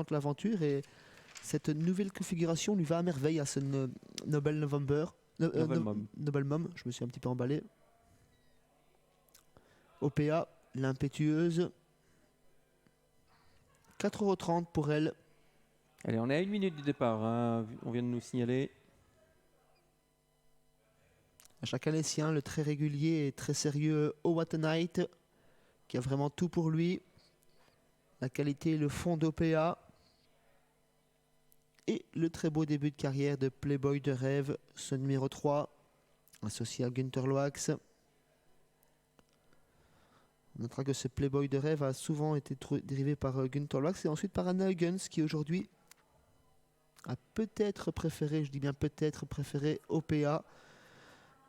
tente l'aventure et cette nouvelle configuration lui va à merveille à ce Noble November. Noble Mom, je me suis un petit peu emballé. OPA, l'impétueuse. 4,30 € pour elle. Allez, on est à 1 minute du départ, hein. On vient de nous signaler. À chacun les siens, le très régulier et très sérieux Oh What a Night, qui a vraiment tout pour lui. La qualité et le fond d'OPA. Et le très beau début de carrière de Playboy de rêve, ce numéro 3, associé à Günther Loax. On notera que ce Playboy de rêve a souvent été dérivé par Günther Loax et ensuite par Anna Huggins, qui aujourd'hui a peut-être préféré, je dis bien peut-être préféré OPA.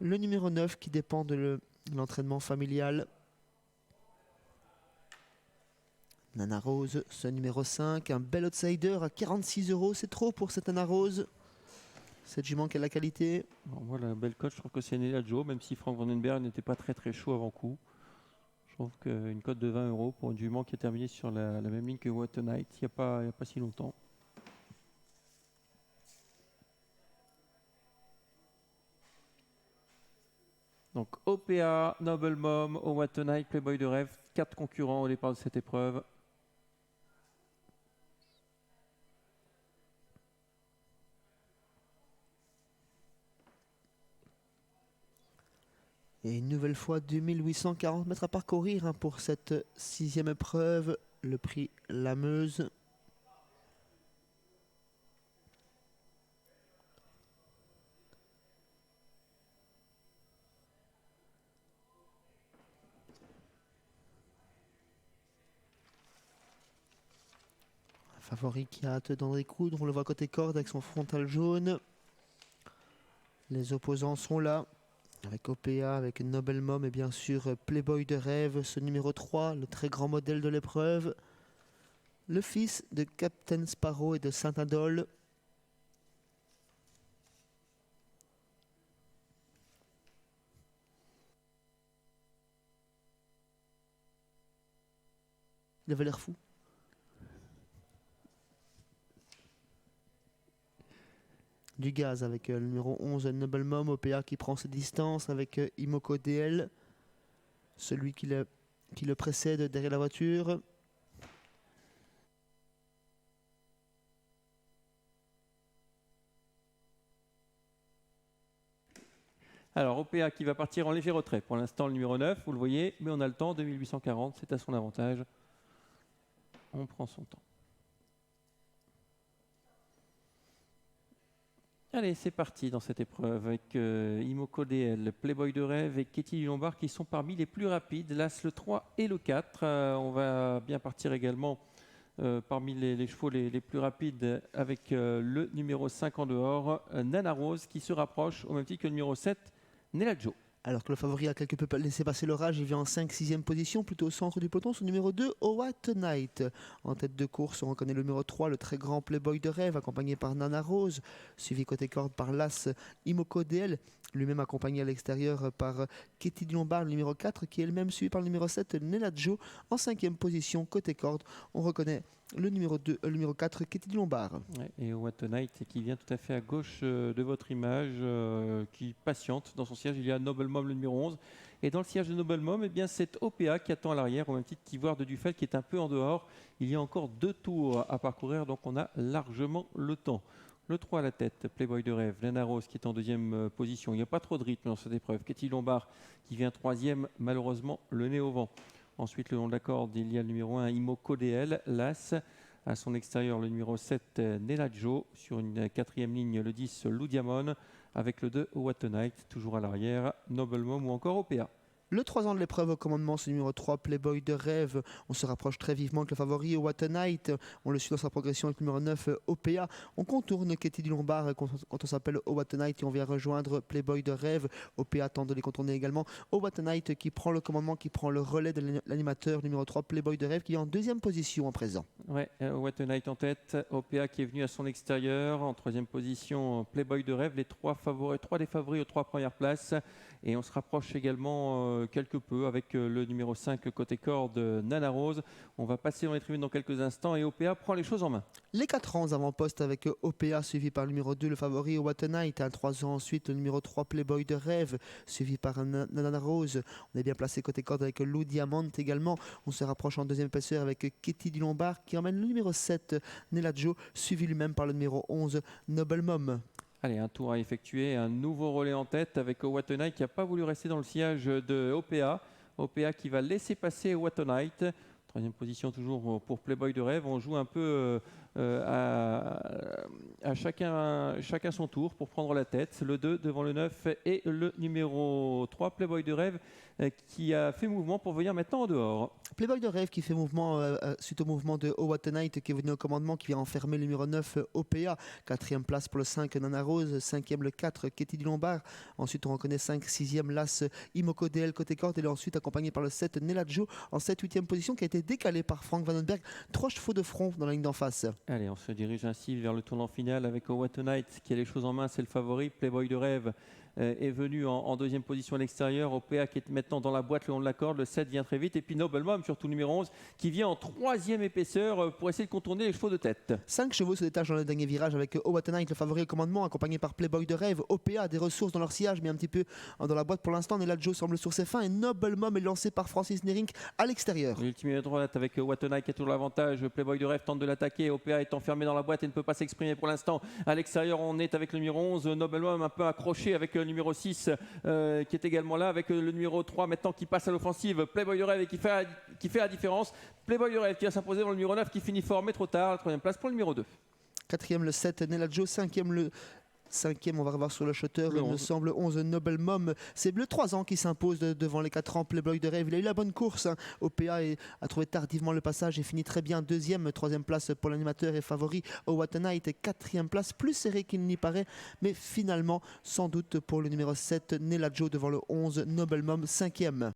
Le numéro 9 qui dépend de l'entraînement familial. Nana Rose, ce numéro 5, un bel outsider à 46 €, c'est trop pour cette Nana Rose. Cette jument qui a la qualité. Bon, moi, la belle cote, je trouve que c'est Nela Joe, même si Frank Vandenberg n'était pas très chaud avant coup. Je trouve qu'une cote de 20 € pour une jument qui a terminé sur la même ligne que What a Night, il n'y a pas si longtemps. Donc OPA, Noble Mom, Oh What a Night, Playboy de rêve, 4 concurrents au départ de cette épreuve. Et une nouvelle fois 2840 mètres à parcourir pour cette 6e épreuve, le prix La Meuse. Un favori qui a hâte d'en découdre, on le voit côté corde avec son frontal jaune. Les opposants sont là. Avec OPA, avec Noble Mom et bien sûr Playboy de rêve, ce numéro 3, le très grand modèle de l'épreuve. Le fils de Captain Sparrow et de Saint-Adol. Il avait l'air fou. Du gaz avec le numéro 11, Noble Mom, OPA qui prend ses distances avec Imoko DL, celui qui le précède derrière la voiture. Alors OPA qui va partir en léger retrait. Pour l'instant le numéro 9, vous le voyez, mais on a le temps, 2840, c'est à son avantage. On prend son temps. Allez, c'est parti dans cette épreuve avec Imoko DL, Playboy de rêve et Katie Lombard qui sont parmi les plus rapides, l'As, le 3 et le 4. On va bien partir également parmi les chevaux les plus rapides avec le numéro 5 en dehors, Nana Rose qui se rapproche au même titre que le numéro 7, Nela Joe. Alors que le favori a quelque peu laissé passer l'orage, il vient en 5-6e position, plutôt au centre du peloton. Son numéro 2, Oh What a Night. En tête de course, on reconnaît le numéro 3, le très grand Playboy de rêve, accompagné par Nana Rose, suivi côté corde par l'As Imoko DL, lui-même accompagné à l'extérieur par Katie Lombard, le numéro 4, qui est elle-même suivi par le numéro 7, Nela Joe. En 5e position, côté corde, on reconnaît le numéro 2, le numéro 4, Katie Lombard. Ouais, et What a Night qui vient tout à fait à gauche de votre image, qui patiente dans son siège. Il y a Noble Mom le numéro 11. Et dans le siège de Noble Mom, eh bien, c'est OPA qui attend à l'arrière, au même titre qu'Ivoire de Dufel qui est un peu en dehors. Il y a encore 2 tours à parcourir, donc on a largement le temps. Le 3 à la tête, Playboy de rêve, Nana Rose qui est en 2e position. Il n'y a pas trop de rythme dans cette épreuve. Katie Lombard qui vient 3e, malheureusement le nez au vent. Ensuite, le long de la corde, il y a le numéro 1, Imoko DL, l'As. À son extérieur, le numéro 7, Nela Joe. Sur une 4e ligne, le 10, Lou Diamond. Avec le 2, What a Night. Toujours à l'arrière, Noble Mom ou encore OPA. Le 3 ans de l'épreuve au commandement, c'est le numéro 3, Playboy de rêve. On se rapproche très vivement avec le favori, What a Night. On le suit dans sa progression avec le numéro 9, OPA. On contourne Katie Lombard quand on s'appelle Oh What a Night et on vient rejoindre Playboy de rêve. OPA tente de les contourner également. Oh What a Night qui prend le commandement, qui prend le relais de l'animateur numéro 3, Playboy de rêve, qui est en 2e position à présent. Ouais, What a Night en tête. OPA qui est venu à son extérieur. En 3e position, Playboy de rêve. Les 3 des favoris aux 3 premières places. Et on se rapproche également quelque peu avec le numéro 5 côté corde, Nana Rose. On va passer dans les tribunes dans quelques instants et OPA prend les choses en main. Les 4 ans avant-poste avec OPA suivi par le numéro 2, le favori What a Night. 3 ans ensuite, le numéro 3, Playboy de Rêve, suivi par Nana Rose. On est bien placé côté corde avec Lou Diamant également. On se rapproche en deuxième épaisseur avec Kitty du Lombard qui emmène le numéro 7, Nella Joe, suivi lui-même par le numéro 11, Noble Mom. Allez, un tour à effectuer, un nouveau relais en tête avec What a Night qui n'a pas voulu rester dans le sillage de OPA. OPA qui va laisser passer What a Night. Troisième position toujours pour Playboy de Rêve. On joue un peu à chacun son tour pour prendre la tête. Le 2 devant le 9 et le numéro 3, Playboy de Rêve, qui a fait mouvement pour venir maintenant en dehors. Playboy de Rêve qui fait mouvement suite au mouvement de What a Night qui est venu au commandement, qui vient enfermer le numéro 9, OPA. 4e place pour le 5, Nana Rose. 5e le 4, Kitty du Lombard. Ensuite on reconnaît 5, 6e l'As, Imoko DL côté corde. Et ensuite accompagné par le 7, Nella Joe en 7, 8e position, qui a été décalé par Frank Vandenberg. 3 chevaux de front dans la ligne d'en face. Allez, on se dirige ainsi vers le tournant final avec What a Night qui a les choses en main, c'est le favori. Playboy de Rêve est venu en deuxième position à l'extérieur. OPA qui est maintenant dans la boîte le long de la corde. Le 7 vient très vite. Et puis Noble Mom, surtout le numéro 11, qui vient en 3e épaisseur pour essayer de contourner les chevaux de tête. 5 chevaux se détachent dans le dernier virage avec What a Night, le favori au commandement, accompagné par Playboy de Rêve. OPA a des ressources dans leur sillage, mais un petit peu dans la boîte pour l'instant. Nella Joe semble sur ses fins et Noble Mom est lancé par Francis Nerink à l'extérieur. L'ultime droite avec What a Night qui a toujours l'avantage. Playboy de Rêve tente de l'attaquer. OPA est enfermé dans la boîte et ne peut pas s'exprimer pour l'instant. À l'extérieur, on est avec le numéro 11, Noble Mom un peu accroché avec le numéro 6 qui est également là, avec le numéro 3 maintenant qui passe à l'offensive. Playboy de Rêve et qui fait la différence. Playboy de Rêve qui va s'imposer dans le numéro 9 qui finit fort mais trop tard. La 3e place pour le numéro 2. 4e le 7, Nella Joe. 5e le 5e, on va revoir sur le shutter, il me semble 11, Noble Mom. C'est le 3 ans qui s'impose devant les 4 ans, Playboy de Rêve. Il a eu la bonne course. OPA a trouvé tardivement le passage et finit très bien. 2e, 3e place pour l'animateur et favori What a Night. 4e place, plus serré qu'il n'y paraît. Mais finalement, sans doute pour le numéro 7, Nella Joe devant le 11, Noble Mom, 5e.